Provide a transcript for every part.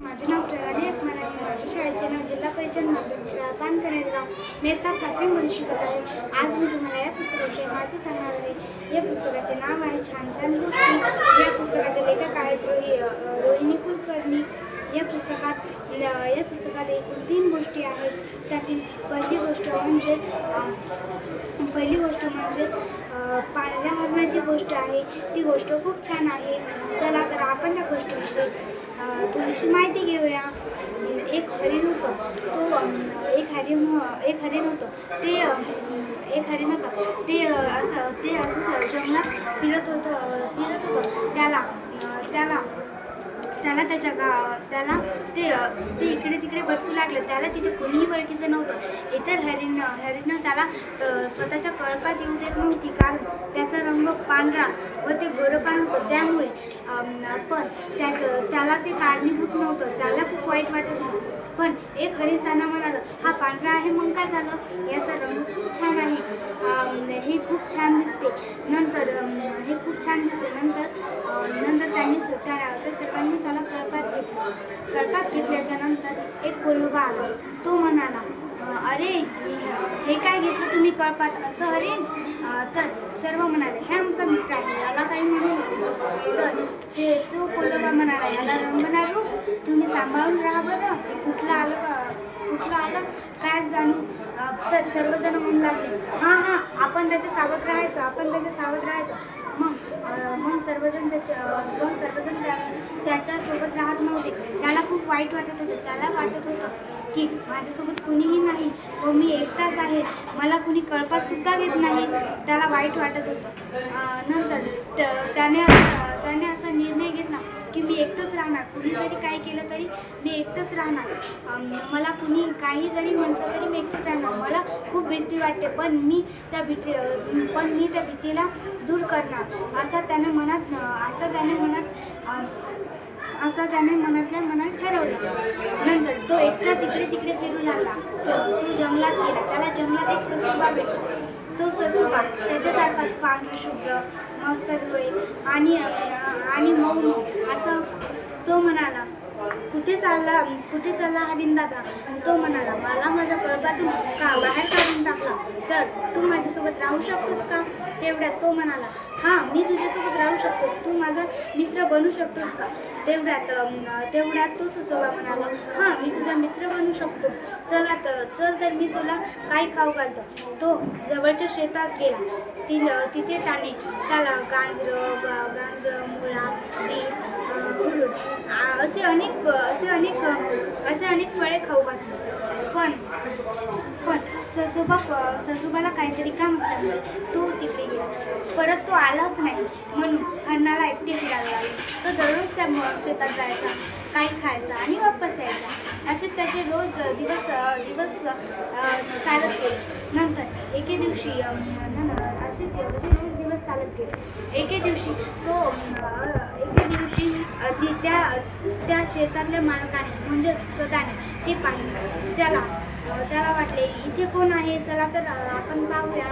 माझे नाव प्रणाली एकमार आहे. माझ्या शाळेचे नाव जिल्हा परिषद माध्यमिक शाळा पानकनेरगाव मी इयत्ता 7वीमध्ये शिकत आहे. आज मी तुम्हाला या पुस्तकाविषयी माहिती सांगणार आहे. या पुस्तकाचे नाव आहे छान छान गोष्टी. या पुस्तकाचे लेखक आहेत रोहिणी कुलकर्णी. या पुस्तकात एकूण 3 गोष्टी आहेत. त्यातील पहिली गोष्ट म्हणजे पांढऱ्या हरणाची गोष्ट आहे. ती गोष्ट खूप छान आहे. चला तर आपण त्या गोष्टीविषयी थोडीशी माहिती घेऊया. एक हरिण होतं. एक हरिण होतं. ते असं जंगलात फिरत होतं. त्याला ते इकडे तिकडे भटकू लागलं. त्याला तिथे कोणीही ओळखीचं नव्हतं. इतर हरिण त्याला स्वतःच्या कळपात येऊ देत नव्हती, कारण त्याचा रंग पांढरा व ते गोरपान होतं. त्यामुळे पण त्याला ते कारणीभूत नव्हतं. त्याला खूप वाईट वाटत होतं. पण एक हरिण त्यांना म्हणालं, हा पांढरा आहे मग काय झालं, याचा रंग खूप छान आहे, हे खूप छान दिसते. नंतर त्या सर्वांनी त्याला कळपात घेतल्याच्या नंतर एक कोल्होबा आला. तो म्हणाला, अरे हे काय घेतलं तुम्ही कळपात, असं हरिण? तर सर्व म्हणाले, हे आमचा मित्र आहे, याला काही म्हणू नकोस. तर तो कोल्होबा म्हणाला, याला रंग नाही रूप, तुम्ही सांभाळून राहा बरं, कुठलं आलं काय जाणू. तर सर्वजण म्हणू लागले, हां आपण त्याच्या सावध राहायचं. मग सर्वजण त्याच्यासोबत राहत नव्हते. त्याला खूप वाईट वाटत होतं. त्याला वाटत होतं की माझ्यासोबत कुणीही नाही व मी एकटाच आहे, मला कुणी कळपातसुद्धा घेत नाही. त्याला वाईट वाटत होतं. नंतर त्याने असा निर्णय घेतला की मी एकटंच राहणार. कुणी जरी काही केलं तरी मी एकटंच राहणार. मला कुणी काही जरी म्हटलं तरी मी एकटंच राहणार. मला खूप भीती वाटते, पण मी त्या भीतीला दूर करणार, असं त्याने मनातल्या मनात ठरवलं. नंतर तो एकटाच इकडे तिकडे फिरू लागला. तो जंगलात गेला. त्याला जंगलात एक ससोबा भेटला. तो ससोबा त्याच्यासारखाच पांढरशुभ्र, मस्त डोळे आणि मऊ असं. तो म्हणाला, कुठे चालला हरिण दादा? तो म्हणाला, मला माझ्या कळपातून बाहेर काढून टाकला, तर तू माझ्यासोबत राहू शकतोस का? तेवढ्यात तो म्हणाला, हां मी तुझ्यासोबत राहू शकतो, तू माझा मित्र बनू शकतोस का? तेवढ्यात तो ससोबा म्हणाला, हां मी तुझा मित्र बनू शकतो. चल तर मी तुला काही खाऊ घालतो. तो जवळच्या शेतात गेला. तिथे त्याला गांजर, मुळा, बीट, कुरुड असे अनेक फळे खाऊ घातले. पण ससोबाला काहीतरी काम असल्यामुळे तो तिकडे गेला. परत तो आलाच नाही. म्हणून हरणाला एकटे फिरायला लागले. तो दररोज त्या शेतात जायचा, काही खायचा आणि वापस यायचा. असे त्याचे रोज दिवस चालत गेले. नंतर एके दिवशी त्या शेतातल्या मालकाने म्हणजे सदाने ते पाहिले. त्याला वाटले, इथे कोण आहे, चला तर आपण पाहूया.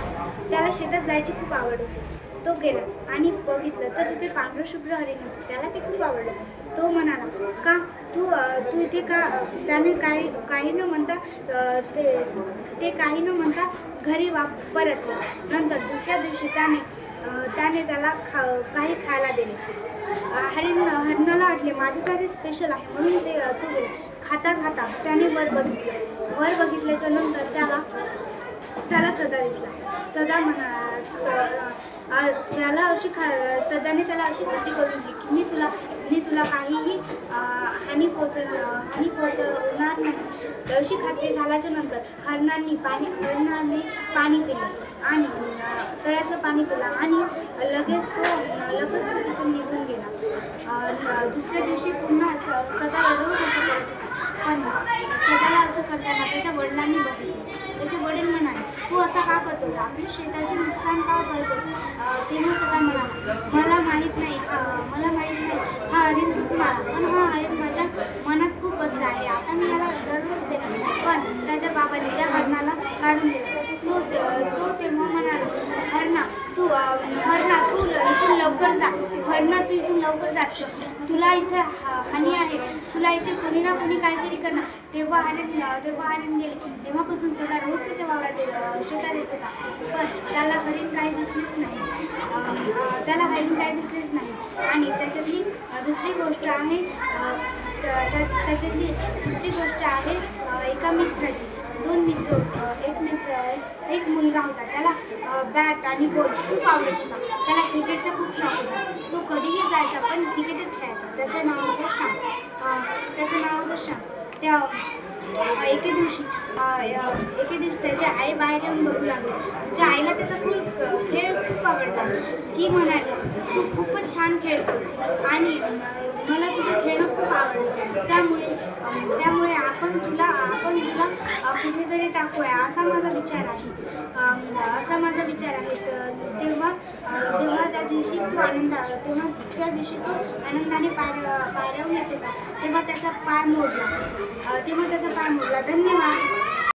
त्याला शेतात जायची खूप आवड होती. तो गेला आणि बघितलं तर तिथे पांढरशुभ्र हरिण होते. त्याला ते खूप आवडलं. तो म्हणाला, का तू इथे का? त्याने काही न म्हणता घरी परतला. नंतर दुसऱ्या दिवशी त्याने त्याला काही खायला दिले. हरणाला वाटले, माझ्यासाठी स्पेशल आहे, म्हणून तो गेला. खाता त्याने वर बघितल्याच्या नंतर त्याला सदा दिसला. सदाने त्याला अशी खात्री करून दिली की मी तुला काहीही हानी पोहोचवणार नाही. अशी खात्री झाल्याच्या नंतर हरणाने पाणी पिलं आणि तळ्याचं पाणी पिलं आणि लगेच तो तिथून निघून गेला. दुसऱ्या दिवशी पुन्हा सदा रोज असं करत होता. पण सदाला असं करताना त्याच्या वडिलांनी बघितलं. त्याचे वडील म्हणाले, तू असं का करतो? आपल्या शेताचे नुकसान का करतो? तेव्हा सदा म्हणाला, मला माहीत नाही हा हरिण कुठून आला, पण हा हरिण माझ्या मनात खूप बसला आहे. आता मी याला दररोज देणार. पण त्याच्या बाबाने त्या हरणाला काढून दिला. तो तेव्हा म्हणाला, हरणा तू इथून लवकर जा. तुला इथे हानी आहे. तुला इथे कोणी ना कोणी काहीतरी करणार. तेव्हा हरिण गेले. तेव्हापासून सदा रोज त्याच्या वावरात शेतात येत होता, पण त्याला हरिण काही दिसलीच नाही. आणि त्याच्यातली दुसरी गोष्ट आहे एका मित्राची. 2 मित्र होते. एक मुलगा होता, त्याला बॅट आणि बॉल खूप आवडत होता. त्याला क्रिकेटचा खूप शौक होता. तो कधीही जायचा पण क्रिकेटच खेळायचा. त्याचं नाव होतं श्याम. त्या एके दिवशी त्याच्या आई बाहेर येऊन बघू लागली. त्याच्या आईला त्याचा खेळ खूप आवडला. ती म्हणाली, तू खूपच छान खेळतोस आणि मला तुझं खेळणं खूप आवडलं. त्यामुळे आपण तुला कुठेतरी टाकूया, असा माझा विचार आहे. तेव्हा त्या दिवशी तो आनंदाने पायऱ्याहून येत होता. तेव्हा त्याचा पाय मोडला. धन्यवाद.